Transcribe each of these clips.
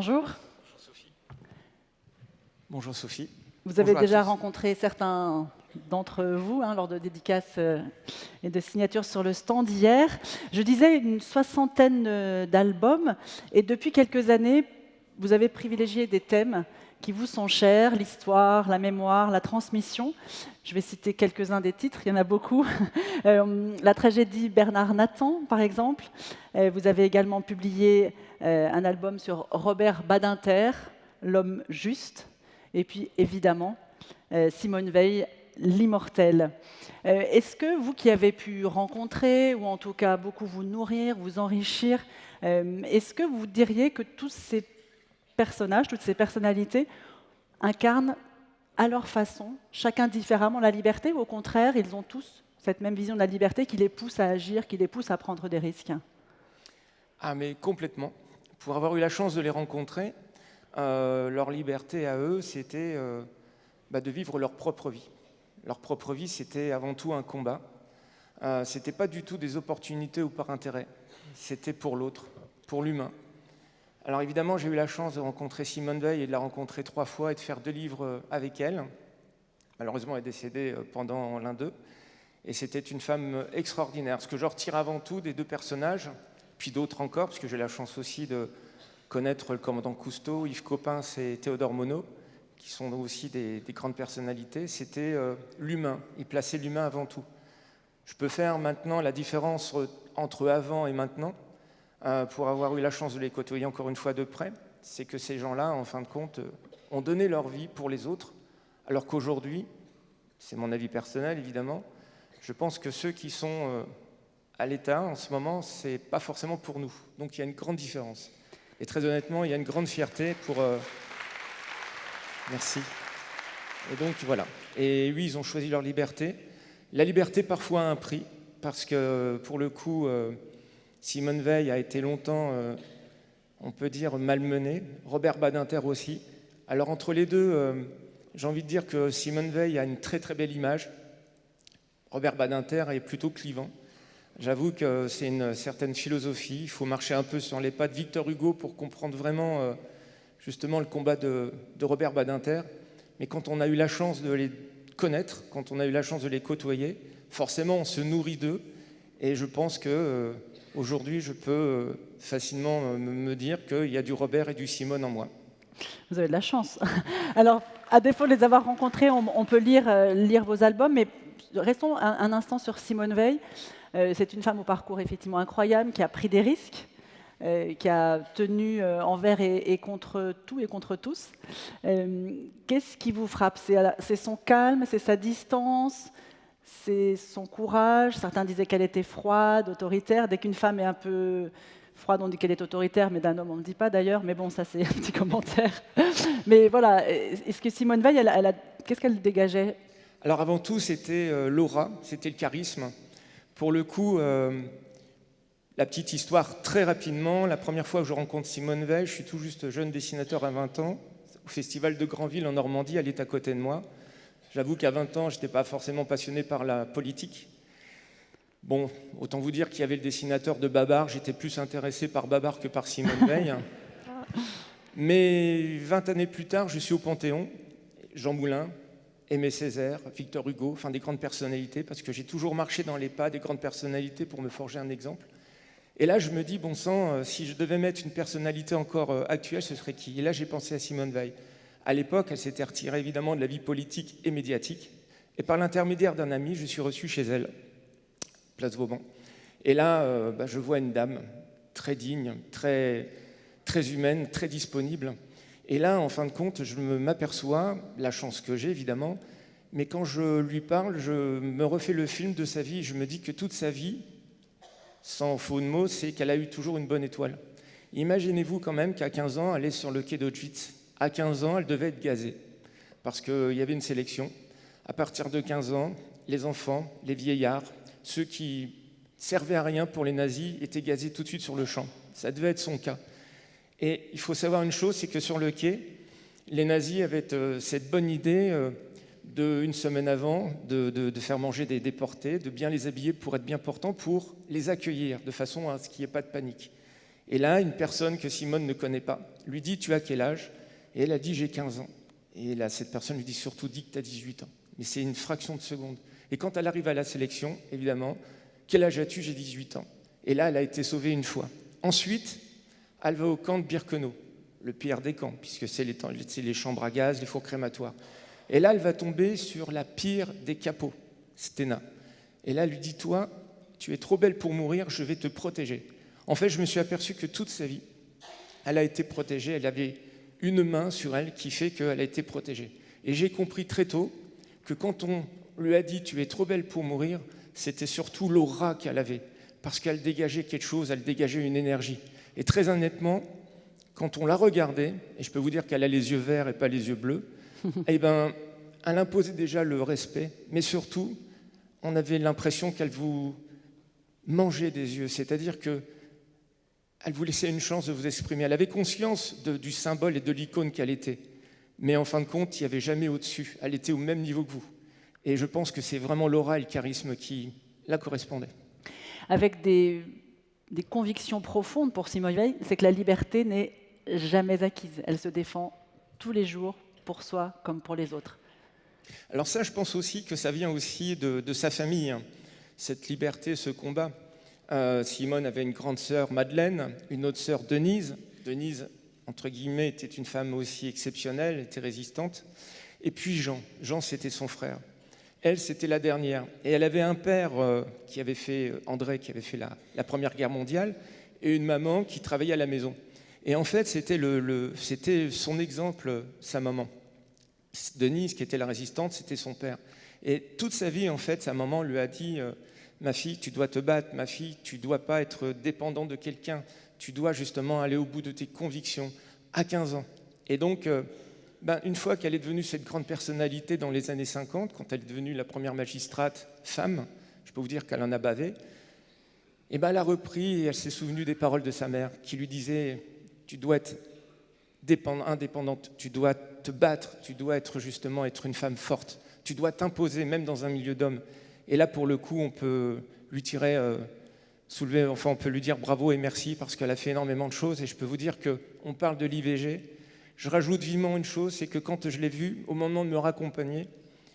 bonjour. Bonjour Sophie. Bonjour Sophie. Vous avez Bonjour déjà rencontré certains d'entre vous lors de dédicaces et de signatures sur le stand hier. Je disais une soixantaine d'albums et depuis quelques années, vous avez privilégié des thèmes qui vous sont chers, l'histoire, la mémoire, la transmission. Je vais citer quelques-uns des titres, il y en a beaucoup. La tragédie Bernard Nathan, par exemple. Vous avez également publié un album sur Robert Badinter, L'homme juste. Et puis, évidemment, Simone Veil, l'immortelle. Est-ce que vous qui avez pu rencontrer, ou en tout cas beaucoup vous nourrir, vous enrichir, est-ce que vous diriez que tous ces personnages, toutes ces personnalités incarnent à leur façon, chacun différemment, la liberté, ou au contraire, ils ont tous cette même vision de la liberté qui les pousse à agir, qui les pousse à prendre des risques? Ah mais complètement. Pour avoir eu la chance de les rencontrer, leur liberté à eux, c'était de vivre leur propre vie. Leur propre vie, c'était avant tout un combat. C'était pas du tout des opportunités ou par intérêt. C'était pour l'autre, pour l'humain. Alors évidemment, j'ai eu la chance de rencontrer Simone Veil et de la rencontrer 3 fois et de faire 2 livres avec elle. Malheureusement, elle est décédée pendant l'un d'eux. Et c'était une femme extraordinaire. Ce que je retire avant tout des 2 personnages, puis d'autres encore, parce que j'ai la chance aussi de connaître le commandant Cousteau, Yves Coppens et Théodore Monod, qui sont aussi des grandes personnalités, c'était l'humain. Ils plaçaient l'humain avant tout. Je peux faire maintenant la différence entre avant et maintenant, pour avoir eu la chance de les côtoyer encore une fois de près, c'est que ces gens-là, en fin de compte, ont donné leur vie pour les autres, alors qu'aujourd'hui, c'est mon avis personnel évidemment, je pense que ceux qui sont à l'État en ce moment, c'est pas forcément pour nous. Donc il y a une grande différence. Et très honnêtement, il y a une grande fierté pour... Merci. Et donc voilà. Et oui, ils ont choisi leur liberté. La liberté parfois a un prix, parce que pour le coup, Simone Veil a été longtemps, on peut dire, malmenée. Robert Badinter aussi. Alors entre les deux, j'ai envie de dire que Simone Veil a une très très belle image. Robert Badinter est plutôt clivant. J'avoue que c'est une certaine philosophie. Il faut marcher un peu sur les pas de Victor Hugo pour comprendre vraiment justement le combat de Robert Badinter. Mais quand on a eu la chance de les connaître, quand on a eu la chance de les côtoyer, forcément on se nourrit d'eux. Et je pense que aujourd'hui, je peux facilement me dire qu'il y a du Robert et du Simone en moi. Vous avez de la chance. Alors, à défaut de les avoir rencontrés, on peut lire vos albums, mais restons un instant sur Simone Veil. C'est une femme au parcours effectivement incroyable, qui a pris des risques, qui a tenu envers et contre tout et contre tous. Qu'est-ce qui vous frappe? C'est son calme, c'est sa distance, c'est son courage. Certains disaient qu'elle était froide, autoritaire. Dès qu'une femme est un peu froide, on dit qu'elle est autoritaire, mais d'un homme, on ne le dit pas d'ailleurs. Mais bon, ça, c'est un petit commentaire. Mais voilà, est-ce que Simone Veil, qu'est-ce qu'elle dégageait? Alors avant tout, c'était l'aura, c'était le charisme. Pour le coup, la petite histoire, très rapidement, la première fois que je rencontre Simone Veil, je suis tout juste jeune dessinateur à 20 ans, au Festival de Granville en Normandie, elle est à côté de moi. J'avoue qu'à 20 ans, je n'étais pas forcément passionné par la politique. Bon, autant vous dire qu'il y avait le dessinateur de Babar, j'étais plus intéressé par Babar que par Simone Veil. Mais 20 années plus tard, je suis au Panthéon, Jean Moulin, Aimé Césaire, Victor Hugo, enfin des grandes personnalités, parce que j'ai toujours marché dans les pas des grandes personnalités pour me forger un exemple. Et là, je me dis, bon sang, si je devais mettre une personnalité encore actuelle, ce serait qui? Et là, j'ai pensé à Simone Veil. À l'époque, elle s'était retirée évidemment de la vie politique et médiatique. Et par l'intermédiaire d'un ami, je suis reçu chez elle, place Vauban. Et là, je vois une dame très digne, très, très humaine, très disponible. Et là, en fin de compte, je m'aperçois, la chance que j'ai évidemment, mais quand je lui parle, je me refais le film de sa vie. Je me dis que toute sa vie, sans faux de mots, c'est qu'elle a eu toujours une bonne étoile. Imaginez-vous quand même qu'à 15 ans, elle est sur le quai d'Auschwitz. À 15 ans, elle devait être gazée, parce qu'il y avait une sélection. À partir de 15 ans, les enfants, les vieillards, ceux qui servaient à rien pour les nazis, étaient gazés tout de suite sur le champ. Ça devait être son cas. Et il faut savoir une chose, c'est que sur le quai, les nazis avaient cette bonne idée une semaine avant de faire manger des déportés, de bien les habiller pour être bien portants, pour les accueillir, de façon à ce qu'il n'y ait pas de panique. Et là, une personne que Simone ne connaît pas lui dit « Tu as quel âge ?» Et elle a dit « J'ai 15 ans ». Et là, cette personne lui dit surtout « Dis que tu as 18 ans ». Mais c'est une fraction de seconde. Et quand elle arrive à la sélection, évidemment, « Quel âge as-tu » J'ai 18 ans. Et là, elle a été sauvée une fois. Ensuite, elle va au camp de Birkenau, le pire des camps, puisque c'est les chambres à gaz, les fours crématoires. Et là, elle va tomber sur la pire des capots, Stena. Et là, elle lui dit « Toi, tu es trop belle pour mourir, je vais te protéger ». En fait, je me suis aperçu que toute sa vie, elle a été protégée, elle avait une main sur elle qui fait qu'elle a été protégée. Et j'ai compris très tôt que quand on lui a dit « tu es trop belle pour mourir », c'était surtout l'aura qu'elle avait, parce qu'elle dégageait quelque chose, elle dégageait une énergie. Et très honnêtement, quand on la regardait, et je peux vous dire qu'elle a les yeux verts et pas les yeux bleus, eh ben, elle imposait déjà le respect, mais surtout, on avait l'impression qu'elle vous mangeait des yeux, c'est-à-dire que elle vous laissait une chance de vous exprimer. Elle avait conscience du symbole et de l'icône qu'elle était. Mais en fin de compte, il n'y avait jamais au-dessus. Elle était au même niveau que vous. Et je pense que c'est vraiment l'aura et le charisme qui la correspondaient. Avec des convictions profondes pour Simone Veil, c'est que la liberté n'est jamais acquise. Elle se défend tous les jours, pour soi comme pour les autres. Alors ça, je pense aussi que ça vient aussi de sa famille, hein. Cette liberté, ce combat. Simone avait une grande sœur, Madeleine, une autre sœur, Denise. Denise, entre guillemets, était une femme aussi exceptionnelle, était résistante. Et puis Jean. Jean, c'était son frère. Elle, c'était la dernière. Et elle avait un père qui avait fait, André, qui avait fait la Première Guerre mondiale, et une maman qui travaillait à la maison. Et en fait, c'était son exemple, sa maman. Denise, qui était la résistante, c'était son père. Et toute sa vie, en fait, sa maman lui a dit ma fille, tu dois te battre, ma fille, tu ne dois pas être dépendant de quelqu'un, tu dois justement aller au bout de tes convictions à 15 ans. Et donc, une fois qu'elle est devenue cette grande personnalité dans les années 50, quand elle est devenue la première magistrate femme, je peux vous dire qu'elle en a bavé, et elle a repris et elle s'est souvenue des paroles de sa mère qui lui disait « Tu dois être indépendante, tu dois te battre, tu dois justement être une femme forte, tu dois t'imposer même dans un milieu d'hommes. » Et là, pour le coup, on peut lui on peut lui dire bravo et merci parce qu'elle a fait énormément de choses. Et je peux vous dire qu'on parle de l'IVG. Je rajoute vivement une chose, c'est que quand je l'ai vue, au moment de me raccompagner,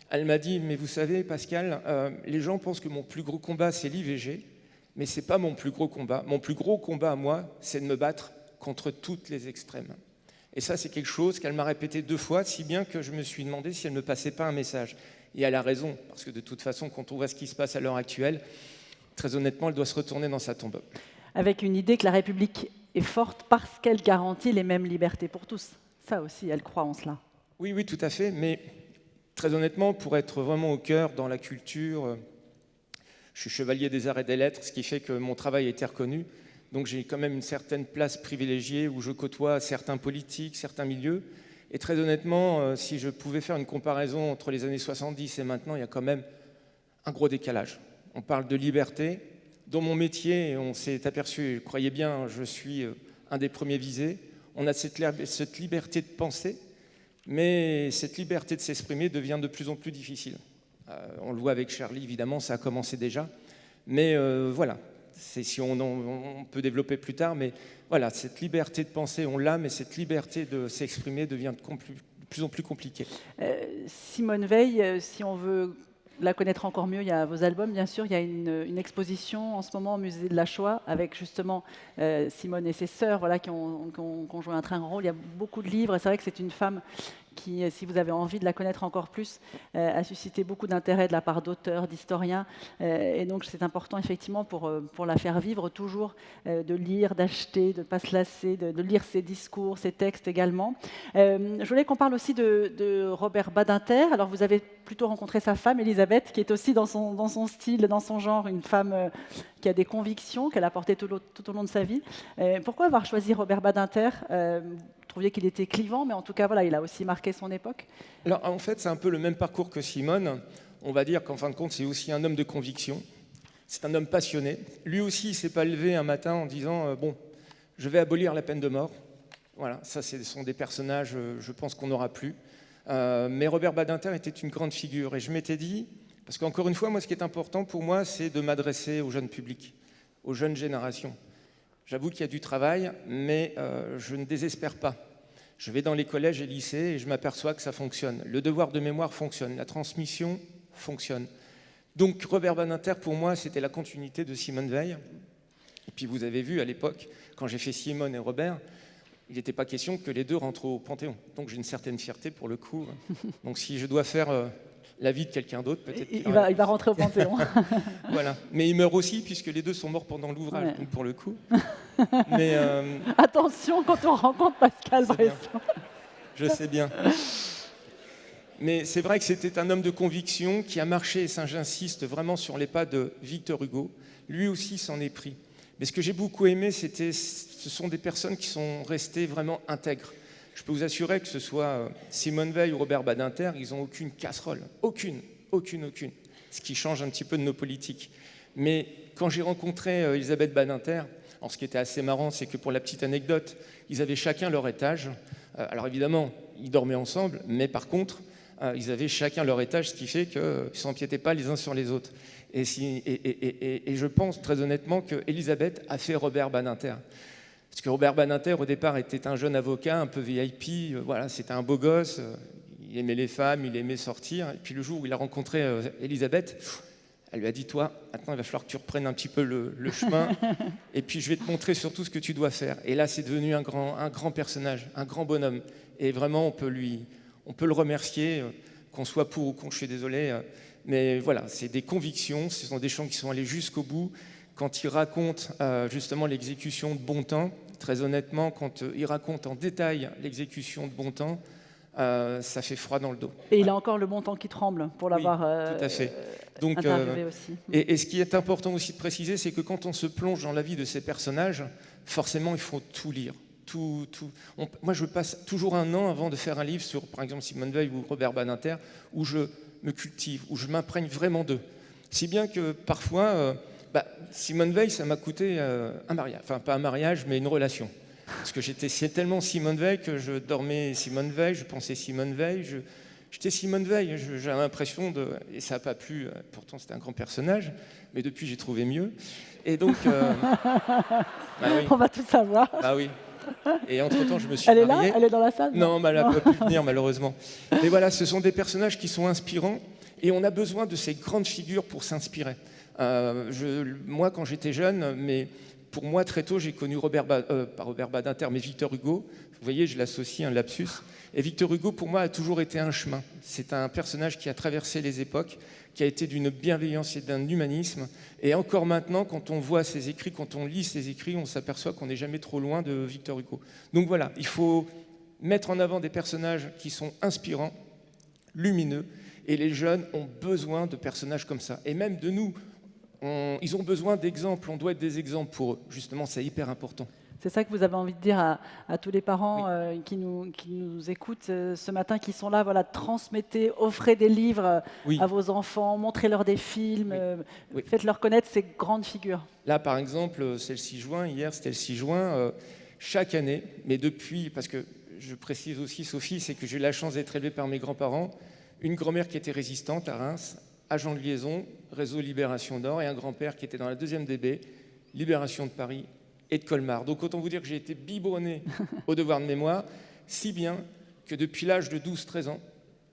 elle m'a dit « Mais vous savez, Pascal, les gens pensent que mon plus gros combat, c'est l'IVG, mais ce n'est pas mon plus gros combat. Mon plus gros combat à moi, c'est de me battre contre toutes les extrêmes. » Et ça, c'est quelque chose qu'elle m'a répété 2 fois, si bien que je me suis demandé si elle ne me passait pas un message. Et elle a raison, parce que de toute façon, quand on voit ce qui se passe à l'heure actuelle, très honnêtement, elle doit se retourner dans sa tombe. Avec une idée que la République est forte parce qu'elle garantit les mêmes libertés pour tous. Ça aussi, elle croit en cela. Oui, oui, tout à fait, mais très honnêtement, pour être vraiment au cœur dans la culture, je suis chevalier des arts et des lettres, ce qui fait que mon travail a été reconnu. Donc j'ai quand même une certaine place privilégiée où je côtoie certains politiques, certains milieux. Et très honnêtement, si je pouvais faire une comparaison entre les années 70 et maintenant, il y a quand même un gros décalage. On parle de liberté. Dans mon métier, on s'est aperçu, croyez bien, je suis un des premiers visés, on a cette liberté de penser, mais cette liberté de s'exprimer devient de plus en plus difficile. On le voit avec Charlie, évidemment, ça a commencé déjà. Mais voilà, si on peut développer plus tard, mais voilà, cette liberté de penser, on l'a, mais cette liberté de s'exprimer devient de plus en plus compliquée. Simone Veil, si on veut la connaître encore mieux, il y a vos albums, bien sûr. Il y a une exposition en ce moment au musée de la Shoah avec justement Simone et ses sœurs qui ont joué un très grand rôle. Il y a beaucoup de livres et c'est vrai que c'est une femme qui, si vous avez envie de la connaître encore plus, a suscité beaucoup d'intérêt de la part d'auteurs, d'historiens. Et donc c'est important effectivement pour la faire vivre toujours, de lire, d'acheter, de ne pas se lasser, de lire ses discours, ses textes également. Je voulais qu'on parle aussi de Robert Badinter. Alors vous avez plutôt rencontré sa femme, Elisabeth, qui est aussi dans son style, dans son genre, une femme qui a des convictions qu'elle a portées tout au long de sa vie. Pourquoi avoir choisi Robert Badinter ? Vous trouviez qu'il était clivant, mais en tout cas, voilà, il a aussi marqué son époque. Alors, en fait, c'est un peu le même parcours que Simone. On va dire qu'en fin de compte, c'est aussi un homme de conviction. C'est un homme passionné. Lui aussi, il ne s'est pas levé un matin en disant bon, je vais abolir la peine de mort. Voilà, ça, ce sont des personnages, je pense qu'on n'aura plus. Mais Robert Badinter était une grande figure. Et je m'étais dit, parce qu'encore une fois, moi, ce qui est important pour moi, c'est de m'adresser au jeune public, aux jeunes générations. J'avoue qu'il y a du travail, mais je ne désespère pas. Je vais dans les collèges et lycées et je m'aperçois que ça fonctionne. Le devoir de mémoire fonctionne, la transmission fonctionne. Donc Robert Badinter, pour moi, c'était la continuité de Simone Veil. Et puis vous avez vu à l'époque, quand j'ai fait Simone et Robert, il n'était pas question que les deux rentrent au Panthéon. Donc j'ai une certaine fierté pour le coup. Donc si je dois faire la vie de quelqu'un d'autre, peut-être il va rentrer au Panthéon. Voilà. Mais il meurt aussi, puisque les deux sont morts pendant l'ouvrage, Ouais. donc pour le coup. Mais Attention quand on rencontre Pascal Bresson. je sais bien. Mais c'est vrai que c'était un homme de conviction qui a marché, et ça j'insiste vraiment sur les pas de Victor Hugo. Lui aussi s'en est pris. Mais ce que j'ai beaucoup aimé, ce sont des personnes qui sont restées vraiment intègres. Je peux vous assurer que ce soit Simone Veil ou Robert Badinter, ils n'ont aucune casserole. Aucune. Ce qui change un petit peu de nos politiques. Mais quand j'ai rencontré Elisabeth Badinter, alors ce qui était assez marrant, c'est que pour la petite anecdote, ils avaient chacun leur étage. Alors évidemment, ils dormaient ensemble, mais par contre, ils avaient chacun leur étage, ce qui fait qu'ils ne s'empiétaient pas les uns sur les autres. Et je pense très honnêtement qu'Elisabeth a fait Robert Badinter. Parce que Robert Badinter, au départ, était un jeune avocat, un peu VIP, voilà, c'était un beau gosse, il aimait les femmes, il aimait sortir. Et puis le jour où il a rencontré Elisabeth, elle lui a dit, toi, maintenant il va falloir que tu reprennes un petit peu le chemin, et puis je vais te montrer surtout ce que tu dois faire. Et là, c'est devenu un grand personnage, un grand bonhomme. Et vraiment, on peut le remercier, qu'on soit pour ou contre, je suis désolé. Mais voilà, c'est des convictions, ce sont des gens qui sont allés jusqu'au bout. Quand il raconte justement l'exécution de Bontemps, très honnêtement, quand il raconte en détail l'exécution de Bontemps, ça fait froid dans le dos. Et il a encore le Bontemps qui tremble pour l'avoir tout à fait. Donc, interviewé aussi. Et ce qui est important aussi de préciser, c'est que quand on se plonge dans la vie de ces personnages, forcément, il faut tout lire. Moi, je passe toujours un an avant de faire un livre sur, par exemple, Simone Veil ou Robert Badinter, où je me cultive, où je m'imprègne vraiment d'eux. Si bien que parfois, Simone Veil, ça m'a coûté un mariage. Enfin, pas un mariage, mais une relation. Parce que c'est tellement Simone Veil que je dormais Simone Veil, je pensais Simone Veil, j'étais Simone Veil, j'avais l'impression de... Et ça n'a pas plu, pourtant c'était un grand personnage, mais depuis j'ai trouvé mieux. Et donc... oui. On va tout savoir. Ah oui. Et entre-temps, je me suis marié. Elle est là? Elle est dans la salle? Non, mais elle n'a pas pu venir, malheureusement. Mais voilà, ce sont des personnages qui sont inspirants, et on a besoin de ces grandes figures pour s'inspirer. Moi, quand j'étais jeune, mais pour moi, très tôt, j'ai connu pas Robert Badinter, mais Victor Hugo. Vous voyez, je l'associe à un lapsus. Et Victor Hugo, pour moi, a toujours été un chemin. C'est un personnage qui a traversé les époques, qui a été d'une bienveillance et d'un humanisme. Et encore maintenant, quand on voit ses écrits, quand on lit ses écrits, on s'aperçoit qu'on n'est jamais trop loin de Victor Hugo. Donc voilà, il faut mettre en avant des personnages qui sont inspirants, lumineux, et les jeunes ont besoin de personnages comme ça. Et même de nous, ils ont besoin d'exemples, on doit être des exemples pour eux. Justement, c'est hyper important. C'est ça que vous avez envie de dire à tous les parents qui nous écoutent ce matin, qui sont là, voilà, transmettez, offrez des livres à vos enfants, montrez-leur des films, faites-leur connaître ces grandes figures. Là, par exemple, c'est le 6 juin, hier c'était le 6 juin, chaque année, mais depuis, parce que je précise aussi, Sophie, c'est que j'ai eu la chance d'être élevé par mes grands-parents, une grand-mère qui était résistante à Reims, agent de liaison, réseau Libération Nord, et un grand-père qui était dans la 2e DB, Libération de Paris et de Colmar. Donc autant vous dire que j'ai été biberonné au devoir de mémoire, si bien que depuis l'âge de 12-13 ans,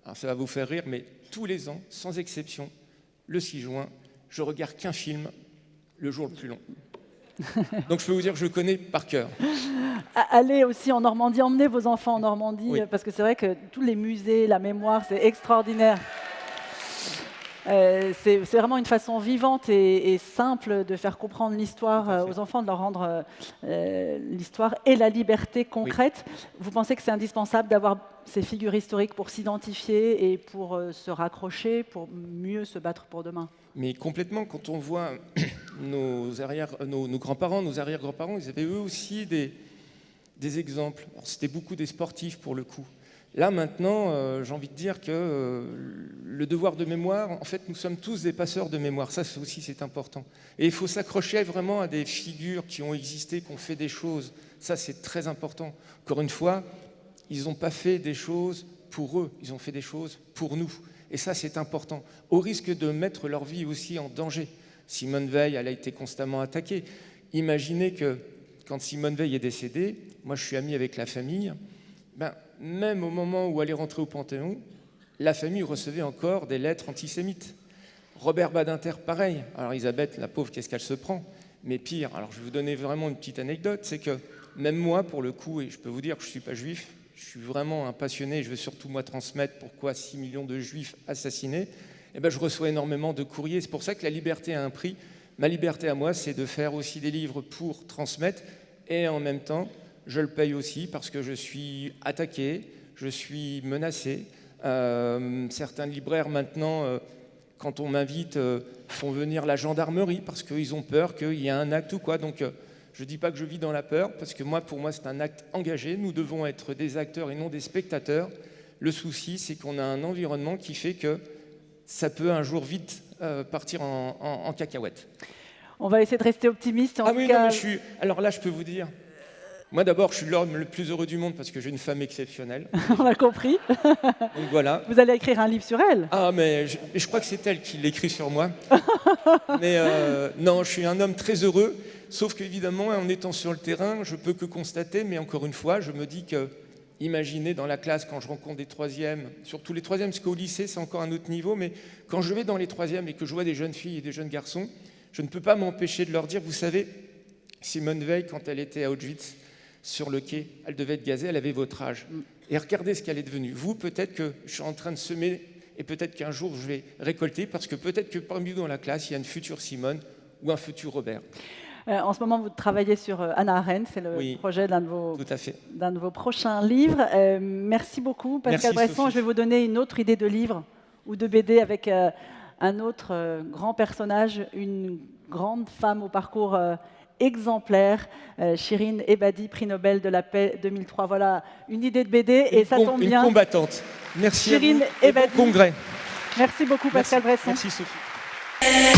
alors ça va vous faire rire, mais tous les ans, sans exception, le 6 juin, je regarde qu'un film, le jour le plus long. Donc je peux vous dire que je connais par cœur. Allez aussi en Normandie, emmenez vos enfants en Normandie, parce que c'est vrai que tous les musées, la mémoire, c'est extraordinaire. C'est vraiment une façon vivante et simple de faire comprendre l'histoire aux enfants, de leur rendre l'histoire et la liberté concrète. Vous pensez que c'est indispensable d'avoir ces figures historiques pour s'identifier et pour se raccrocher, pour mieux se battre pour demain? Mais complètement, quand on voit nos grands-parents, nos arrière-grands-parents, ils avaient eux aussi des exemples. C'était beaucoup des sportifs pour le coup. Là, maintenant, j'ai envie de dire que le devoir de mémoire, en fait, nous sommes tous des passeurs de mémoire. Ça aussi, c'est important. Et il faut s'accrocher vraiment à des figures qui ont existé, qui ont fait des choses. Ça, c'est très important. Encore une fois, ils n'ont pas fait des choses pour eux, ils ont fait des choses pour nous. Et ça, c'est important. Au risque de mettre leur vie aussi en danger. Simone Veil, elle a été constamment attaquée. Imaginez que quand Simone Veil est décédée, moi je suis ami avec la famille, ben, même au moment où elle est rentrée au Panthéon, la famille recevait encore des lettres antisémites. Robert Badinter, pareil. Alors Elisabeth, la pauvre, qu'est-ce qu'elle se prend? Mais pire, alors je vais vous donner vraiment une petite anecdote, c'est que même moi, pour le coup, et je peux vous dire que je ne suis pas juif, je suis vraiment un passionné, je veux surtout moi transmettre pourquoi 6 millions de juifs assassinés, eh ben, je reçois énormément de courriers. C'est pour ça que la liberté a un prix. Ma liberté à moi, c'est de faire aussi des livres pour transmettre, et en même temps, je le paye aussi parce que je suis attaqué, je suis menacé. Certains libraires maintenant, quand on m'invite, font venir la gendarmerie parce qu'ils ont peur qu'il y ait un acte ou quoi. Donc, je ne dis pas que je vis dans la peur, parce que pour moi, c'est un acte engagé. Nous devons être des acteurs et non des spectateurs. Le souci, c'est qu'on a un environnement qui fait que ça peut un jour vite partir en cacahuète. On va essayer de rester optimiste. Ah oui, non, mais alors là, je peux vous dire, moi d'abord, je suis l'homme le plus heureux du monde parce que j'ai une femme exceptionnelle. On a compris. Donc voilà. Vous allez écrire un livre sur elle. Ah, mais je crois que c'est elle qui l'écrit sur moi. Mais non, je suis un homme très heureux, sauf qu'évidemment, en étant sur le terrain, je peux que constater, mais encore une fois, je me dis que, imaginez dans la classe, quand je rencontre des troisièmes, surtout les troisièmes, parce qu'au lycée, c'est encore un autre niveau, mais quand je vais dans les troisièmes et que je vois des jeunes filles et des jeunes garçons, je ne peux pas m'empêcher de leur dire, vous savez, Simone Veil, quand elle était à Auschwitz, sur le quai, elle devait être gazée, elle avait votre âge. Et regardez ce qu'elle est devenue. Vous, peut-être que je suis en train de semer, et peut-être qu'un jour, je vais récolter, parce que peut-être que parmi vous dans la classe, il y a une future Simone ou un futur Robert. En ce moment, vous travaillez sur Hannah Arendt, c'est le projet d'un de vos prochains livres. Merci beaucoup, Pascal Bresson. Sophie. Je vais vous donner une autre idée de livre ou de BD avec un autre grand personnage, une grande femme au parcours exemplaire, Shirin Ebadi, prix Nobel de la paix 2003. Voilà une idée de BD et ça tombe bien. Une combattante. Merci Shirin à vous. Ebadi. Et bon congrès. Merci beaucoup, Pascal Bresson. Merci Sophie.